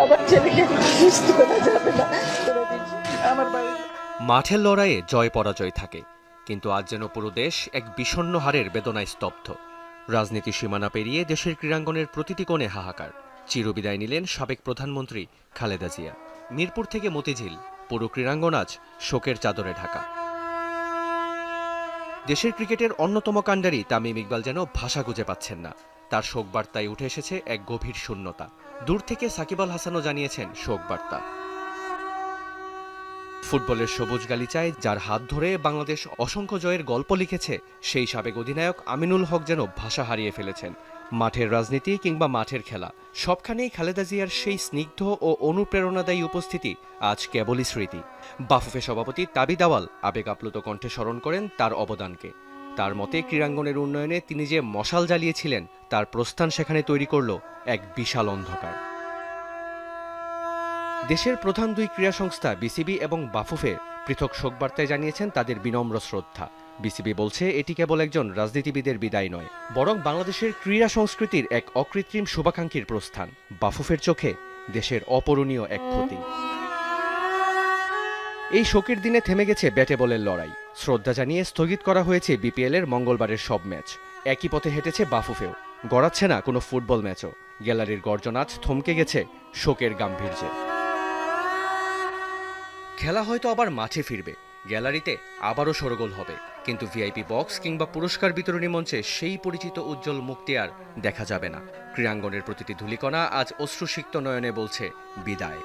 আমার ছেলেকে সুস্থ করা যাবে না কোনোদিন। আমার বাড়ি মাঠের লড়াইয়ে জয় পরাজয় থাকে, কিন্তু আজ যেন পুরো দেশ এক বিষণ্ণ হারের বেদনায় স্তব্ধ। রাজনীতি সীমানা পেরিয়ে দেশের ক্রীড়াঙ্গনের প্রতিটি কোণে হাহাকার। চিরবিদায় নিলেন সাবেক প্রধানমন্ত্রী খালেদা জিয়া। মিরপুর থেকে মতিঝিল, পুরো ক্রীড়াঙ্গন আজ শোকের চাদরে ঢাকা। দেশের ক্রিকেটের অন্যতম কাণ্ডারি তামিম ইকবাল যেন ভাষা খুঁজে পাচ্ছেন না। তার শোকবার্তায় উঠে এসেছে এক গভীর শূন্যতা। দূর থেকে সাকিব আল হাসানও জানিয়েছেন শোকবার্তা। ফুটবলের সবুজ গালিচায় যার হাত ধরে বাংলাদেশ অসংখ্য জয়ের গল্প লিখেছে, সেই সাবেক অধিনায়ক আমিনুল হক যেন ভাষা হারিয়ে ফেলেছেন। মাঠের রাজনীতি কিংবা মাঠের খেলা, সবখানেই খালেদা জিয়ার সেই স্নিগ্ধ ও অনুপ্রেরণাদায়ী উপস্থিতি আজ কেবলই স্মৃতি। বাফুফে সভাপতি তাবিদ আওয়াল আবেগ আপ্লুত কণ্ঠে স্মরণ করেন তার অবদানকে। তার মতে ক্রীড়াঙ্গনের উন্নয়নে তিনি যে মশাল জ্বালিয়েছিলেন, তার প্রস্থান সেখানে তৈরি করল এক বিশাল অন্ধকার। দেশের প্রধান দুই ক্রীড়া সংস্থা বিসিবি এবং বাফুফে পৃথক শোকবার্তায় জানিয়েছেন তাদের বিনম্র শ্রদ্ধা। বিসিবি বলছে এটি কেবল একজন রাজনীতিবিদের বিদায় নয়, বরং বাংলাদেশের ক্রীড়া সংস্কৃতির এক অকৃত্রিম শুভাকাঙ্ক্ষীর প্রস্থান। বাফুফের চোখে দেশের অপূরণীয় এক ক্ষতি। এই শোকের দিনে থেমে গেছে ব্যাটে বলের লড়াই। শ্রদ্ধা জানিয়ে স্থগিত করা হয়েছে বিপিএলের মঙ্গলবারের সব ম্যাচ। একই পথে হেঁটেছে বাফুফেও, গড়াচ্ছে না কোনো ফুটবল ম্যাচও। গ্যালারির গর্জন আজ থমকে গেছে শোকের গাম্ভীর্যে। খেলা হয়তো আবার মাঠে ফিরবে, গ্যালারিতে আবারও শোরগোল হবে, কিন্তু ভিআইপি বক্স কিংবা পুরস্কার বিতরণী মঞ্চে সেই পরিচিত উজ্জ্বল মুক্তি আর দেখা যাবে না। ক্রীড়াঙ্গনের প্রতিটি ধূলিকণা আজ অশ্রুসিক্ত নয়নে বলছে বিদায়।